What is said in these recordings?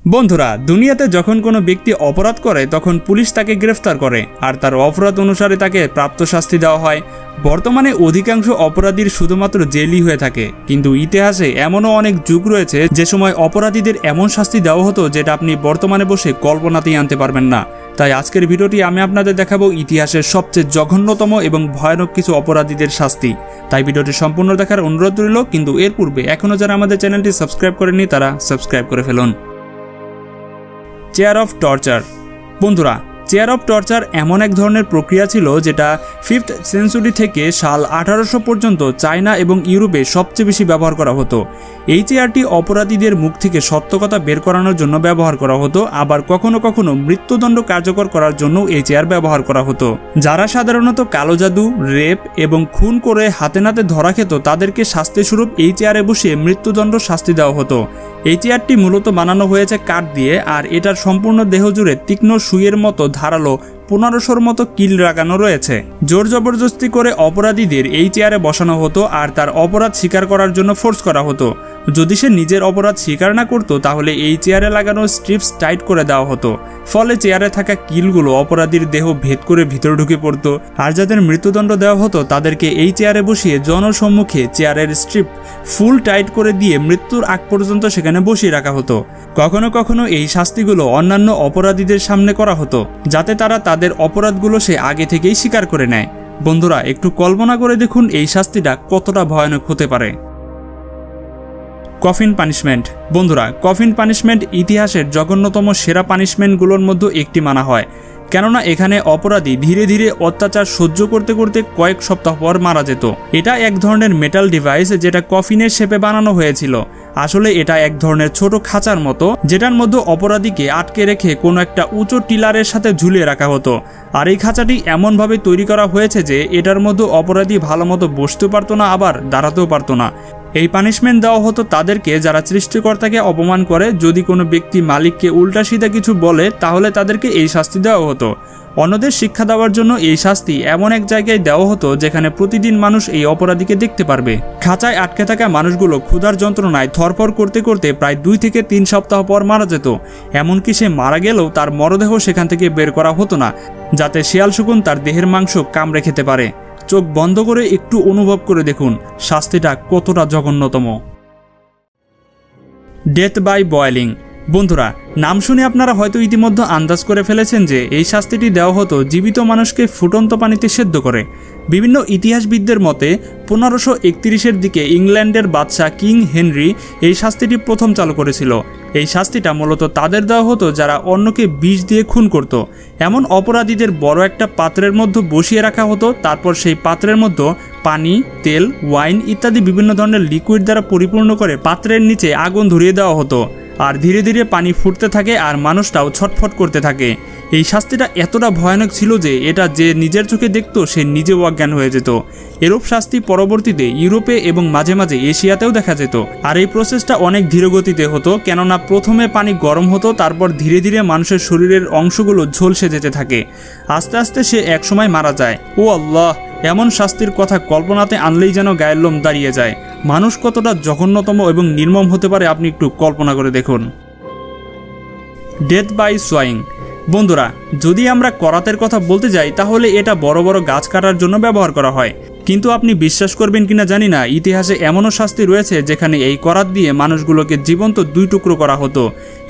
বন্ধুরা, দুনিয়াতে যখন কোনো ব্যক্তি অপরাধ করে তখন পুলিশ তাকে গ্রেফতার করে আর তার অপরাধ অনুসারে তাকে প্রাপ্ত শাস্তি দেওয়া হয়। বর্তমানে অধিকাংশ অপরাধীর শুধুমাত্র জেলই হয়ে থাকে, কিন্তু ইতিহাসে এমনও অনেক যুগ রয়েছে যে সময় অপরাধীদের এমন শাস্তি দেওয়া হতো যেটা আপনি বর্তমানে বসে কল্পনাতেই আনতে পারবেন না। তাই আজকের ভিডিওটি আমি আপনাদের দেখাবো ইতিহাসের সবচেয়ে জঘন্যতম এবং ভয়ানক কিছু অপরাধীদের শাস্তি। তাই ভিডিওটি সম্পূর্ণ দেখার অনুরোধ রইল, কিন্তু এর পূর্বে এখনও যারা আমাদের চ্যানেলটি সাবস্ক্রাইব করেনি তারা সাবস্ক্রাইব করে ফেলুন। Chair of torture. বন্ধুরা, চেয়ার অফ টর্চার এমন এক ধরনের প্রক্রিয়া ছিল যেটা 5th সেঞ্চুরি থেকে সাল 1800 পর্যন্ত চায়না এবং ইউরোপে সবচেয়ে বেশি ব্যবহার করা হতো। এই চেয়ারটি অপরাধীদের মুখ থেকে সত্য কথা বের করানোর জন্য ব্যবহার করা হতো, আবার কখনো কখনো মৃত্যুদণ্ড কার্যকর করার জন্য এই চেয়ার ব্যবহার করা হতো। যারা সাধারণত কালো জাদু, রেপ এবং খুন করে হাতে নাতে ধরা খেত তাদেরকে শাস্তিস্বরূপ এই চেয়ারে বসিয়ে মৃত্যুদণ্ড শাস্তি দেওয়া হতো। এই চেয়ারটি মূলত বানানো হয়েছে কাঠ দিয়ে, আর এটার সম্পূর্ণ দেহ জুড়ে তীক্ষ্ণ সুইয়ের মতো ধারালো 1500-র মতো কিল লাগানো রয়েছে। জোর জবরদস্তি করে অপরাধীদের এই চেয়ারে বসানো হতো আর তার অপরাধ স্বীকার করার জন্য ফোর্স করা হতো। যদি সে নিজের অপরাধ স্বীকার না করত তাহলে এই চেয়ারে লাগানো স্ট্রিপস টাইট করে দেওয়া হতো, ফলে চেয়ারে থাকা কিলগুলো অপরাধীর দেহ ভেদ করে ভিতরে ঢুকে পড়তো। আর যাদের মৃত্যুদণ্ড দেওয়া হতো তাদেরকে এই চেয়ারে বসিয়ে জনসম্মুখে চেয়ারের স্ট্রিপ ফুল টাইট করে দিয়ে মৃত্যুর আগ পর্যন্ত সেখানে বসিয়ে রাখা হতো। কখনো কখনো এই শাস্তিগুলো অন্যান্য অপরাধীদের সামনে করা হতো, যাতে তারা তাদের অপরাধগুলো সে আগে থেকেই স্বীকার করে নেয়। বন্ধুরা, একটু কল্পনা করে দেখুন এই শাস্তিটা কতটা ভয়ানক হতে পারে। Coffin punishment. বন্ধুরা, কফিন পানিশমেন্ট ইতিহাসের জঘন্যতম সেরা পানিশমেন্টগুলোর মধ্যে একটি মানা হয়, কেননা এখানে অপরাধী ধীরে ধীরে অত্যাচার সহ্য করতে করতে কয়েক সপ্তাহ পর মারা যেত। এটা এক ধরনের মেটাল ডিভাইস যেটা কফিনের শেপে বানানো হয়েছিল। আসলে এটা এক ধরনের ছোট খাঁচার মতো, যেটার মধ্যে অপরাধীকে আটকে রেখে কোনো একটা উঁচু টিলারের সাথে ঝুলিয়ে রাখা হতো। আর এই খাঁচাটি এমনভাবে তৈরি করা হয়েছে যে এটার মধ্যে অপরাধী ভালো মতো বসতেও পারতো না, আবার দাঁড়াতেও পারতো না। এই পানিশমেন্ট দেওয়া হতো তাদেরকে যারা সৃষ্টিকর্তাকে অপমান করে। যদি কোনো ব্যক্তি মালিককে উল্টা সিধা কিছু বলে তাহলে তাদেরকে এই শাস্তি দেওয়া হতো। অন্যদের শিক্ষা দেওয়ার জন্য এই শাস্তি এমন এক জায়গায় দেওয়া হতো যেখানে প্রতিদিন মানুষ এই অপরাধীকে দেখতে পারবে। খাঁচায় আটকে থাকা মানুষগুলো ক্ষুধার যন্ত্রণায় থরফর করতে করতে প্রায় 2 থেকে 3 সপ্তাহ পর মারা যেত। এমনকি সে মারা গেলেও তার মরদেহ সেখান থেকে বের করা হতো না, যাতে শিয়াল শকুন তার দেহের মাংস কামড়ে খেতে পারে। চোখ বন্ধ করে একটু অনুভব করে দেখুন শাস্তিটা কতটা জঘন্যতম। Death by boiling. বন্ধুরা, নাম শুনে আপনারা হয়তো ইতিমধ্যে আন্দাজ করে ফেলেছেন যে এই শাস্তিটি দেওয়া হতো জীবিত মানুষকে ফুটন্ত পানিতে সেদ্ধ করে। বিভিন্ন ইতিহাসবিদদের মতে 1531-এর দিকে ইংল্যান্ডের বাদশাহ কিং হেনরি এই শাস্তিটি প্রথম চালু করেছিল। এই শাস্তিটা মূলত তাদের দেওয়া হতো যারা অন্যকে বিষ দিয়ে খুন করত। এমন অপরাধীদের বড় একটা পাত্রের মধ্যে বসিয়ে রাখা হতো, তারপর সেই পাত্রের মধ্যে পানি, তেল, ওয়াইন ইত্যাদি বিভিন্ন ধরনের লিকুইড দ্বারা পরিপূর্ণ করে পাত্রের নিচে আগুন ধরিয়ে দেওয়া হতো। আর ধীরে ধীরে পানি ফুটতে থাকে আর মানুষটাও ছটফট করতে থাকে। এই শাস্তিটা এতটা ভয়ানক ছিল যে এটা যে নিজের চোখে দেখত সে নিজেও অজ্ঞান হয়ে যেত। এরূপ শাস্তি পরবর্তীতে ইউরোপে এবং মাঝে মাঝে এশিয়াতেও দেখা যেত। আর এই প্রসেসটা অনেক ধীরগতিতে হতো, কেননা প্রথমে পানি গরম হতো, তারপর ধীরে ধীরে মানুষের শরীরের অংশগুলো ঝলসে যেতে থাকে। আস্তে আস্তে সে একসময় মারা যায়। ও আল্লাহ, এমন শাস্তির কথা কল্পনাতে আনলেই যেন গায়ের লোম দাঁড়িয়ে যায়। মানুষ কতটা জঘন্যতম এবং নির্মম হতে পারে আপনি একটু কল্পনা করে দেখুন। Death by swaying. বন্ধুরা, যদি আমরা করাতের কথা বলতে যাই তাহলে এটা বড় বড় গাছ কাটার জন্য ব্যবহার করা হয়, কিন্তু আপনি বিশ্বাস করবেন কিনা জানি না, ইতিহাসে এমনও শাস্তি রয়েছে যেখানে এই করাত দিয়ে মানুষগুলোকে জীবন্ত 2 টুকরো করা হতো।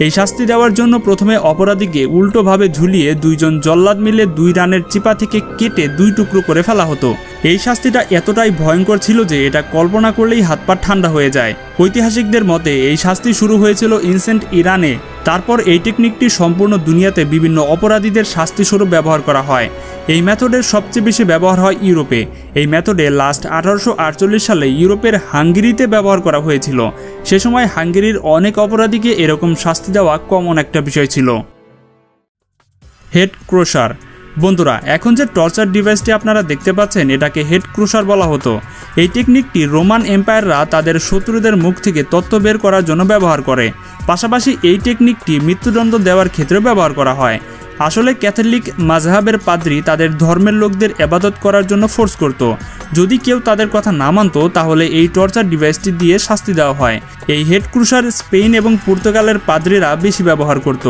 এই শাস্তি দেওয়ার জন্য প্রথমে অপরাধীকে উল্টোভাবে ঝুলিয়ে 2 জন জল্লাদ মিলে 2 রানের চিপা থেকে কেটে 2 টুকরো করে ফেলা হতো। এই শাস্তিটা এতটাই ভয়ঙ্কর ছিল যে এটা কল্পনা করলেই হাত পা ঠান্ডা হয়ে যায়। ঐতিহাসিকদের মতে এই শাস্তি শুরু হয়েছিল এনসেন্ট ইরানে। তারপর এই টেকনিকটি সম্পূর্ণ দুনিয়াতে বিভিন্ন অপরাধীদের শাস্তিস্বরূপ ব্যবহার করা হয়। এই মেথডের সবচেয়ে বেশি ব্যবহার হয় ইউরোপে। এই মেথডে লাস্ট 1848 সালে ইউরোপের হাঙ্গেরিতে ব্যবহার করা হয়েছিল। সে সময় হাঙ্গেরির অনেক অপরাধীকে এরকম শাস্তি দেওয়া কমন একটা বিষয় ছিল। হেড ক্রোশার। বন্ধুরা, এখন যে টর্চার ডিভাইসটি আপনারা দেখতে পাচ্ছেন এটাকে হেড ক্রুশার বলা হতো। এই টেকনিকটি রোমান এম্পায়াররা তাদের শত্রুদের মুখ থেকে তথ্য বের করার জন্য ব্যবহার করে। পাশাপাশি এই টেকনিকটি মৃত্যুদণ্ড দেওয়ার ক্ষেত্রে ব্যবহার করা হয়। আসলে ক্যাথলিক মাযহাবের পাদ্রী তাদের ধর্মের লোকদের ইবাদত করার জন্য ফোর্স করত। যদি কেউ তাদের কথা না মানত তাহলে এই টর্চার ডিভাইসটি দিয়ে শাস্তি দেওয়া হয়। এই হেড ক্রুশার স্পেন এবং পর্তুগালের পাদ্রীরা বেশি ব্যবহার করত।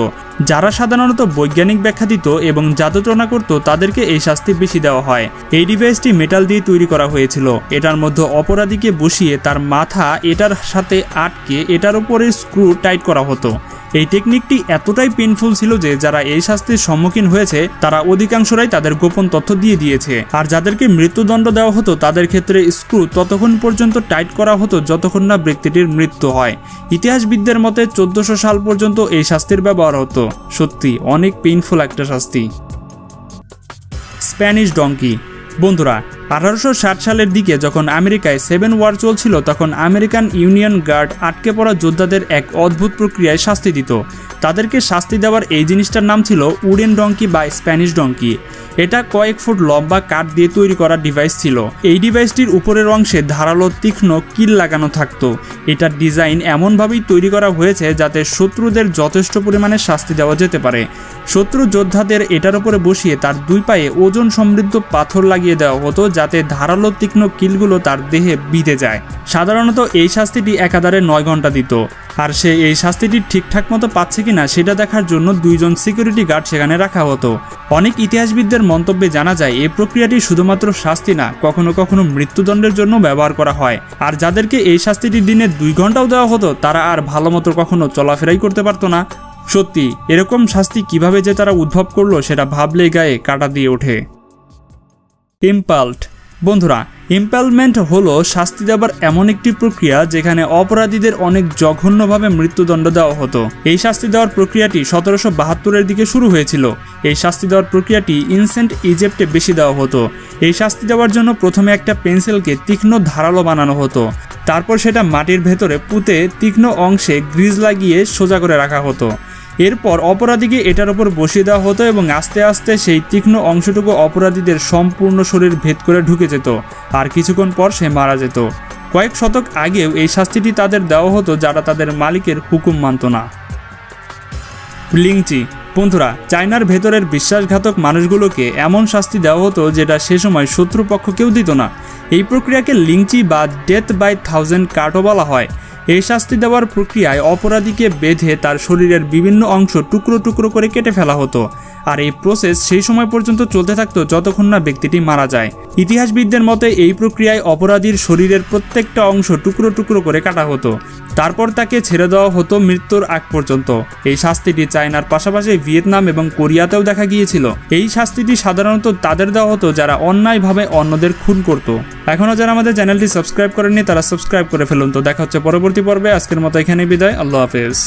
যারা সাধারণত বৈজ্ঞানিক ব্যাখ্যা দিত এবং জাদুটনা করত তাদেরকে এই শাস্তি বেশি দেওয়া হয়। এই ডিভাইসটি মেটাল দিয়ে তৈরি করা হয়েছিল। এটার মধ্যে অপরাধীকে বসিয়ে তার মাথা এটার সাথে আটকে এটার উপরে স্ক্রু টাইট করা হতো। এই টেকনিকটি এতটাই পেইনফুল ছিল যে যারা এই শাস্তির সম্মুখীন হয়েছে তারা অধিকাংশরাই তাদের গোপন তথ্য দিয়ে দিয়েছে। আর যাদেরকে মৃত্যুদণ্ড দেওয়া হতো তাদের ক্ষেত্রে স্ক্রু ততক্ষণ পর্যন্ত টাইট করা হতো যতক্ষণ না ব্যক্তিটির মৃত্যু হয়। ইতিহাসবিদদের মতে 1400 সাল পর্যন্ত এই শাস্তির ব্যবহার হতো। সত্যি অনেক পেইনফুল একটা শাস্তি। Spanish donkey. বন্ধুরা, 1860 সালের দিকে যখন আমেরিকায় 7 ওয়ার চলছিল তখন আমেরিকান ইউনিয়ন গার্ড আটকে পড়া যোদ্ধাদের এক অদ্ভুত প্রক্রিয়ায় শাস্তি দিত। তাদেরকে শাস্তি দেওয়ার এই জিনিসটার নাম ছিল উডেন ডঙ্কি বা স্প্যানিশ ডঙ্কি। এটা কয়েক ফুট লম্বা কাঠ দিয়ে তৈরি করা ডিভাইস ছিল। এই ডিভাইসটির উপরের অংশে ধারালো তীক্ষ্ণ কিল লাগানো থাকতো। এটার ডিজাইন এমনভাবেই তৈরি করা হয়েছে যাতে শত্রুদের যথেষ্ট পরিমাণে শাস্তি দেওয়া যেতে পারে। শত্রু যোদ্ধাদের এটার উপরে বসিয়ে তার দুই পায়ে ওজন সমৃদ্ধ পাথর লাগিয়ে দেওয়া হতো যাতে ধারালো তীক্ষ্ণ কিলগুলো তার দেহে বিঁধে যায়। সাধারণত এই শাস্তিটি একাধারে 9 ঘন্টা দিত। আর সে এই শাস্তিটি ঠিকঠাক মতো পাচ্ছে কিনা সেটা দেখার জন্য 2 জন সিকিউরিটি গার্ড সেখানে রাখা হতো। অনেক ইতিহাসবিদদের মন্তব্যে জানা যায় এই প্রক্রিয়াটি শুধুমাত্র শাস্তি না, কখনো কখনো মৃত্যুদণ্ডের জন্য ব্যবহার করা হয়। আর যাদেরকে এই শাস্তিটি দিনে 2 ঘন্টাও দেওয়া হতো তারা আর ভালো মতো কখনো চলাফেরাই করতে পারতো না। সত্যি এরকম শাস্তি কিভাবে যে তারা উদ্ভব করলো সেটা ভাবলেই গায়ে কাঁটা দিয়ে ওঠে। ইম্পাল্ট। বন্ধুরা, ইম্পালমেন্ট হলো শাস্তি দেওয়ার এমন একটি প্রক্রিয়া যেখানে অপরাধীদের অনেক জঘন্যভাবে মৃত্যুদণ্ড দেওয়া হতো। এই শাস্তি দেওয়ার প্রক্রিয়াটি 1772-এর দিকে শুরু হয়েছিল। এই শাস্তি দেওয়ার প্রক্রিয়াটি এনসিয়েন্ট ইজিপ্টে বেশি দেওয়া হতো। এই শাস্তি দেওয়ার জন্য প্রথমে একটা পেন্সিলকে তীক্ষ্ণ ধারালো বানানো হতো। তারপর সেটা মাটির ভেতরে পুঁতে তীক্ষ্ণ অংশে গ্রিজ লাগিয়ে সোজা করে রাখা হতো। এরপর অপরাধীকে এটার উপর বসিয়ে দেওয়া হতো এবং আস্তে আস্তে সেই তীক্ষ্ণ অংশটুকু অপরাধীদের সম্পূর্ণ শরীর ভেদ করে ঢুকে যেত। আর কিছুক্ষণ পর সে মারা যেত। কয়েক শতক আগেও এই শাস্তিটি তাদের দেওয়া হতো যারা তাদের মালিকের হুকুম মানত না। লিংচি। বন্ধুরা, চায়নার ভেতরের বিশ্বাসঘাতক মানুষগুলোকে এমন শাস্তি দেওয়া হতো যেটা সে সময় শত্রুপক্ষ কেউ দিত না। এই প্রক্রিয়াকে লিংচি বা ডেথ বাই 1000 কাটও বলা হয়। এই শাস্তি দেওয়ার প্রক্রিয়ায় অপরাধীকে বেঁধে তার শরীরের বিভিন্ন অংশ টুকরো টুকরো করে কেটে ফেলা হতো। আর এই প্রসেস সেই সময় পর্যন্ত চলতে থাকতো যতক্ষণ না ব্যক্তিটি মারা যায়। ইতিহাসবিদদের মতে এই প্রক্রিয়ায় অপরাধীর শরীরের প্রত্যেকটা অংশ টুকরো টুকরো করে কাটা হতো। তারপর তাকে ছেড়ে দেওয়া হতো মৃত্যুর আগ পর্যন্ত। এই শাস্তিটি চায়নার পাশাপাশি ভিয়েতনাম এবং কোরিয়াতেও দেখা গিয়েছিল। এই শাস্তিটি সাধারণত তাদের দেওয়া হতো যারা অন্যায়ভাবে অন্যদের খুন করত। এখনও যারা আমাদের চ্যানেলটি সাবস্ক্রাইব করেননি তারা সাবস্ক্রাইব করে ফেলুন। তো দেখা হচ্ছে পরবর্তী পর্বে। আজকের মতো এখানেই বিদায়। আল্লাহ হাফেজ।